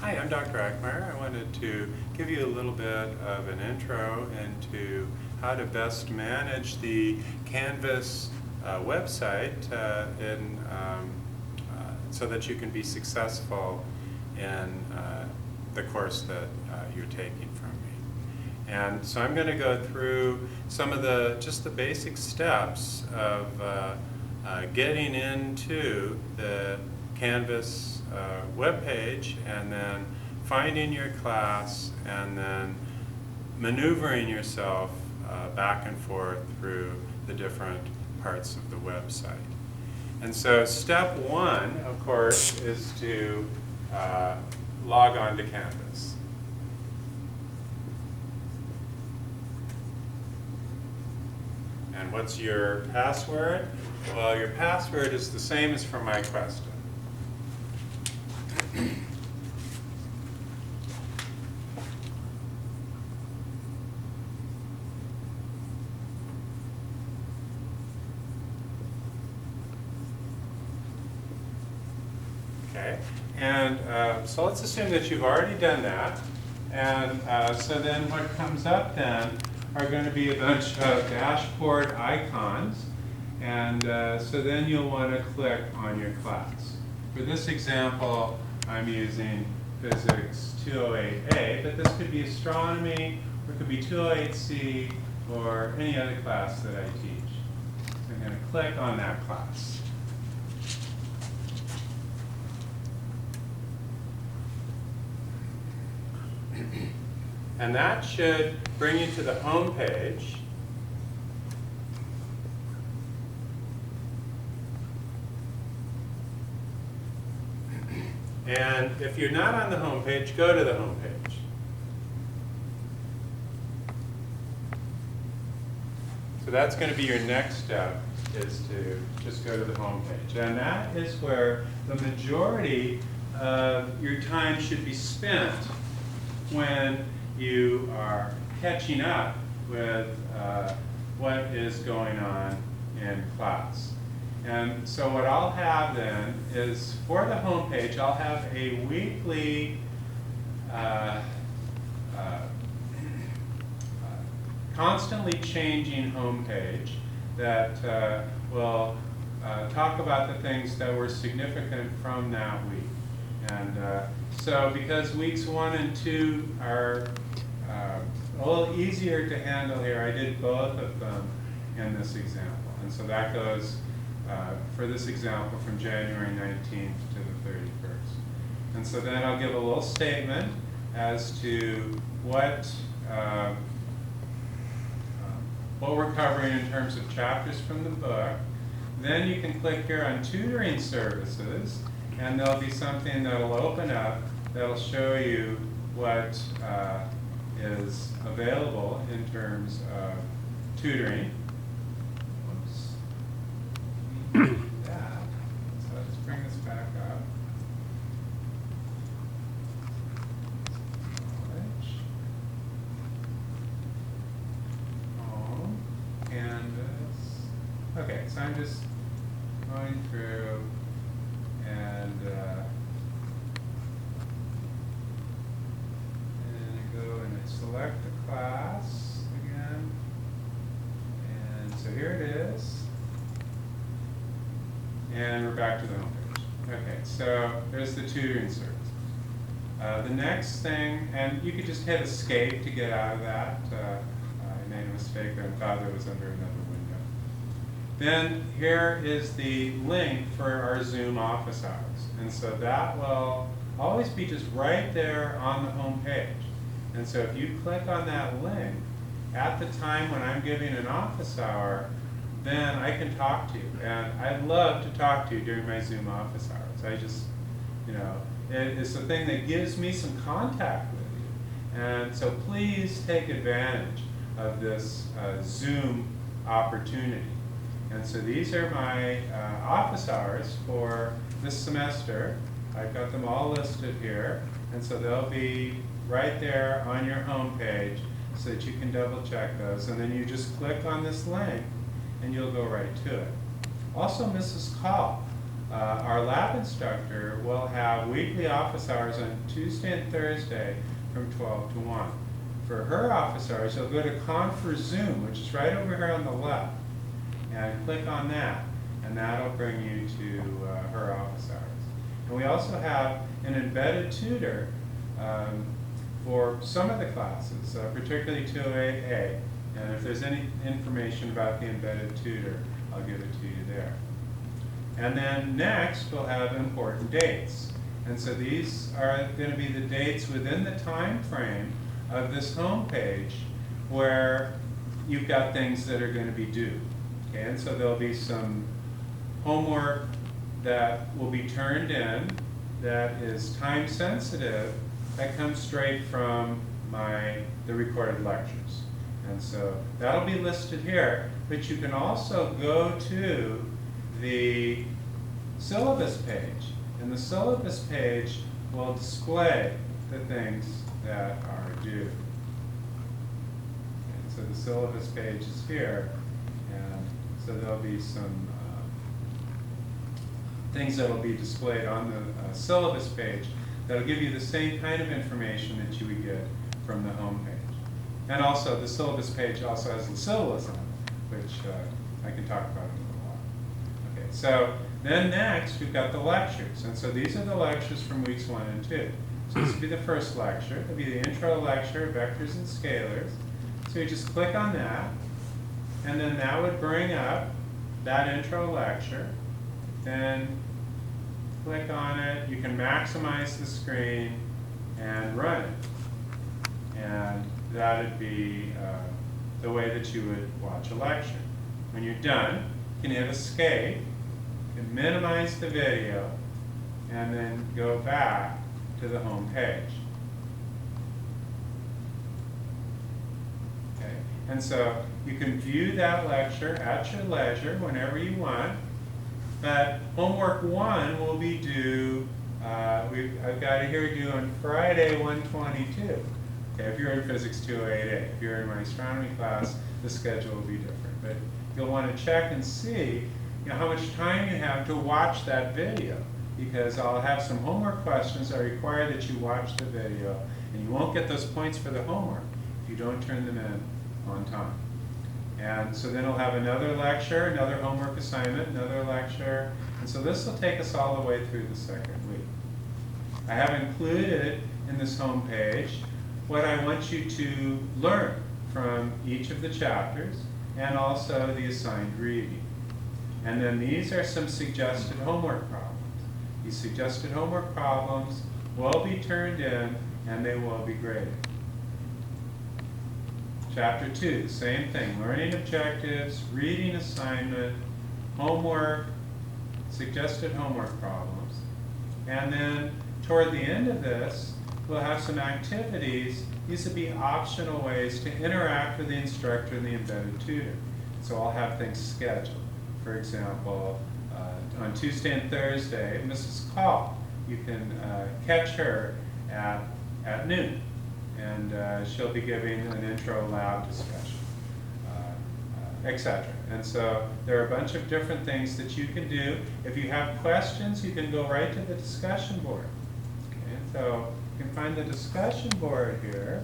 Hi, I'm Dr. Eichmeyer. I wanted to give you a little bit of an intro into how to best manage the Canvas website so that you can be successful in the course that you're taking from me. And so I'm going to go through some of just the basic steps of getting into the Canvas web page, and then finding your class, and then maneuvering yourself back and forth through the different parts of the website. And so step one, of course, is to log on to Canvas. And what's your password? Well, your password is the same as for MyQuestion. Okay, and so let's assume that you've already done that. And so then what comes up then are going to be a bunch of dashboard icons. And so then you'll want to click on your class. For this example, I'm using Physics 208A, but this could be Astronomy, or it could be 208C, or any other class that I teach. So I'm going to click on that class. And that should bring you to the home page. And if you're not on the home page, go to the home page. So that's going to be your next step, is to just go to the home page. And that is where the majority of your time should be spent when you are catching up with what is going on in class. And so what I'll have then is, for the home page, I'll have a weekly constantly changing home page that will talk about the things that were significant from that week. And so because weeks 1 and 2 are a little easier to handle here, I did both of them in this example. And so that goes, for this example, from January 19th to the 31st. And so then I'll give a little statement as to what we're covering in terms of chapters from the book. Then you can click here on Tutoring Services, and there'll be something that'll open up that'll show you what is available in terms of tutoring. Whoops. That. So let's bring this back up. Knowledge. Home. Canvas. Okay, so I'm just going through and I go and I select the class again. And so here it is. And we're back to the home page. Okay, so there's the tutoring service. The next thing, and you could just hit escape to get out of that. I made a mistake there and thought it was under another window. Then here is the link for our Zoom office hours. And so that will always be just right there on the home page. And so if you click on that link, at the time when I'm giving an office hour, then I can talk to you. And I'd love to talk to you during my Zoom office hours. I just, it's the thing that gives me some contact with you. And so please take advantage of this Zoom opportunity. And so these are my office hours for this semester. I've got them all listed here. And so they'll be right there on your home page so that you can double check those. And then you just click on this link and you'll go right to it. Also, Mrs. Call. our lab instructor will have weekly office hours on Tuesday and Thursday from 12 to 1. For her office hours, you'll go to Confer Zoom, which is right over here on the left, and click on that, and that'll bring you to her office hours. And we also have an embedded tutor for some of the classes, particularly 208A. And if there's any information about the embedded tutor, I'll give it to you there. And then next, we'll have important dates. And so these are going to be the dates within the time frame of this home page where you've got things that are going to be due. Okay, and so there'll be some homework that will be turned in that is time sensitive, that comes straight from the recorded lectures. And so that'll be listed here, but you can also go to the syllabus page, and the syllabus page will display the things that are due. And so the syllabus page is here, and so there'll be some things that will be displayed on the syllabus page that'll give you the same kind of information that you would get from the home page. And also, the syllabus page also has the syllabus on it, which I can talk about in a little while. Okay, so then next, we've got the lectures. And so these are the lectures from weeks 1 and 2. So this would be the first lecture. It'll be the intro lecture, vectors and scalars. So you just click on that, and then that would bring up that intro lecture. Then click on it. You can maximize the screen and run it. And that would be the way that you would watch a lecture. When you're done, you can hit escape, you can minimize the video, and then go back to the home page. Okay. And so you can view that lecture at your leisure whenever you want. But homework 1 will be due, I've got it here due on Friday, 1/22. Okay, if you're in Physics 208A. If you're in my astronomy class, the schedule will be different. But you'll want to check and see how much time you have to watch that video, because I'll have some homework questions that require that you watch the video, and you won't get those points for the homework if you don't turn them in on time. And so then we'll have another lecture, another homework assignment, another lecture. And so this will take us all the way through the second week. I have included in this home page what I want you to learn from each of the chapters, and also the assigned reading. And then these are some suggested homework problems. These suggested homework problems will be turned in, and they will be graded. Chapter 2, same thing, learning objectives, reading assignment, homework, suggested homework problems. And then toward the end of this, we'll have some activities. These would be optional ways to interact with the instructor and the embedded tutor. So I'll have things scheduled. For example, on Tuesday and Thursday, Mrs. Call, you can catch her at noon. And she'll be giving an intro lab discussion, etc. And so there are a bunch of different things that you can do. If you have questions, you can go right to the discussion board. Okay, so you can find the discussion board here.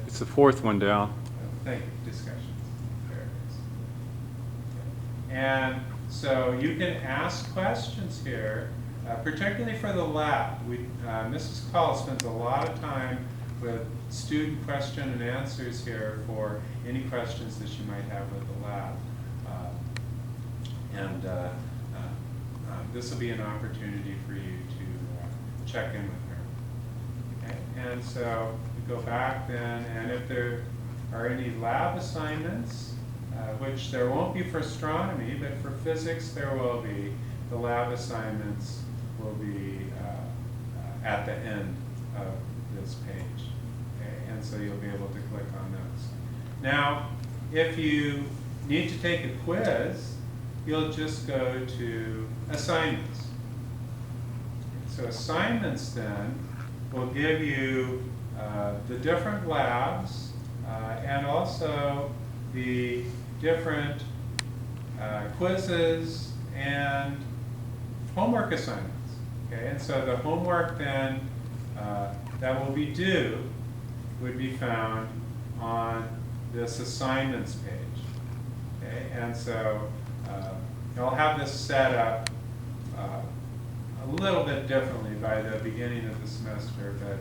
It's the fourth one down. Thank you, discussions. There it is. Okay. And so you can ask questions here, particularly for the lab. Mrs. Call spends a lot of time with student question and answers here for any questions that you might have with the lab. This will be an opportunity for you to check in with her. Okay? And so we go back then, and if there are any lab assignments, which there won't be for astronomy, but for physics there will be. The lab assignments will be at the end of this page. Okay? And so you'll be able to click on those. Now, if you need to take a quiz, you'll just go to assignments. So assignments then will give you the different labs and also the different quizzes and homework assignments. Okay, and so the homework then that will be due would be found on this assignments page. Okay, and so you'll have this set up a little bit differently by the beginning of the semester, but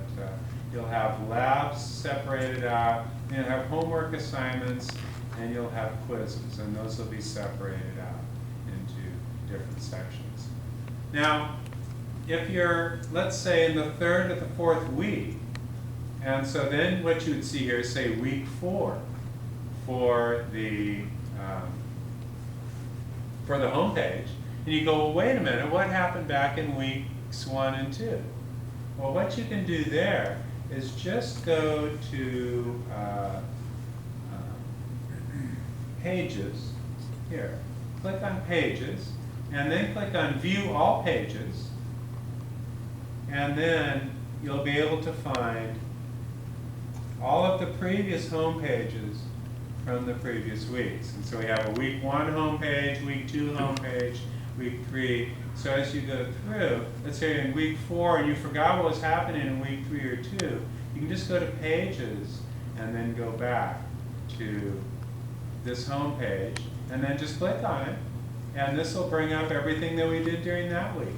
you'll have labs separated out, you'll have homework assignments, and you'll have quizzes, and those will be separated out into different sections. Now, if you're, let's say, in the third or the fourth week, and so then what you would see here is, say, week 4 for the homepage, and you go, well, wait a minute, what happened back in weeks 1 and 2? Well, what you can do there is just go to Pages, here, click on Pages, and then click on View All Pages, and then you'll be able to find all of the previous home pages from the previous weeks. And so we have a week 1 homepage, week 2 homepage, week 3. So as you go through, let's say in week 4 and you forgot what was happening in week 3 or 2, you can just go to Pages and then go back to this homepage and then just click on it, and this will bring up everything that we did during that week.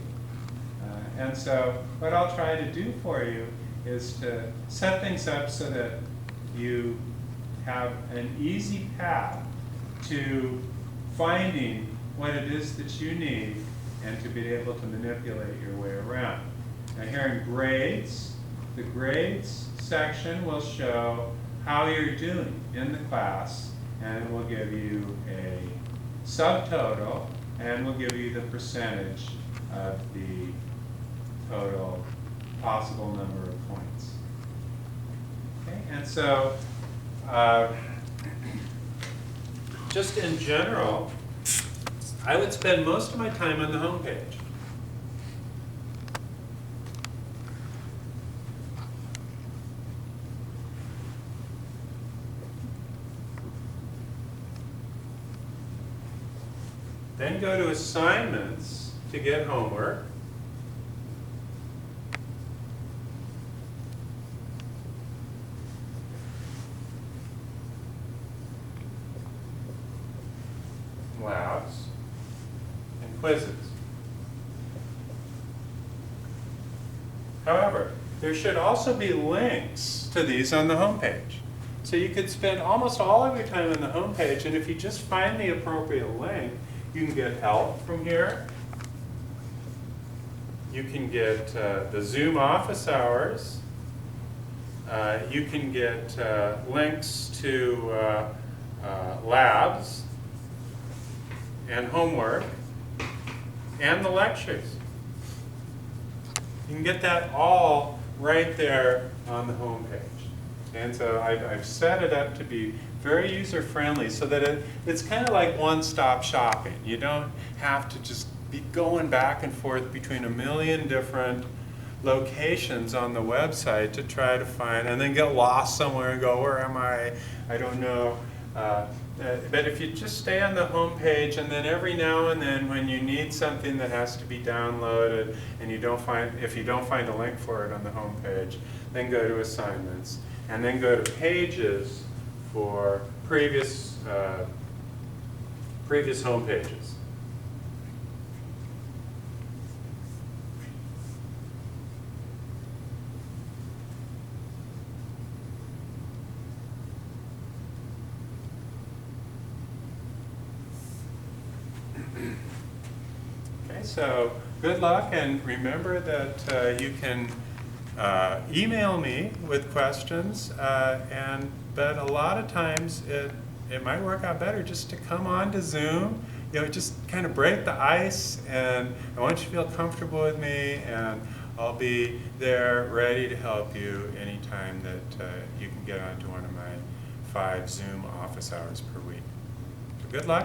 And so what I'll try to do for you is to set things up so that you have an easy path to finding what it is that you need and to be able to manipulate your way around. Now here in grades, the grades section will show how you're doing in the class, and it will give you a subtotal and will give you the percentage of the total possible number of points. Okay, and so just in general, I would spend most of my time on the home page. Then go to assignments to get homework. Labs and quizzes. However, there should also be links to these on the home page. So you could spend almost all of your time on the home page, and if you just find the appropriate link, you can get help from here. You can get the Zoom office hours. You can get links to labs and homework and the lectures. You can get that all right there on the home page. And so I've set it up to be very user-friendly so that it's kind of like one-stop shopping. You don't have to just be going back and forth between a million different locations on the website to try to find, and then get lost somewhere and go, where am I? I don't know. But if you just stay on the home page, and then every now and then when you need something that has to be downloaded and if you don't find a link for it on the home page, then go to assignments and then go to pages for previous home pages. So good luck, and remember that you can email me with questions, but a lot of times it might work out better just to come on to Zoom, just kind of break the ice, and I want you to feel comfortable with me, and I'll be there ready to help you anytime that you can get onto one of my 5 Zoom office hours per week. So good luck.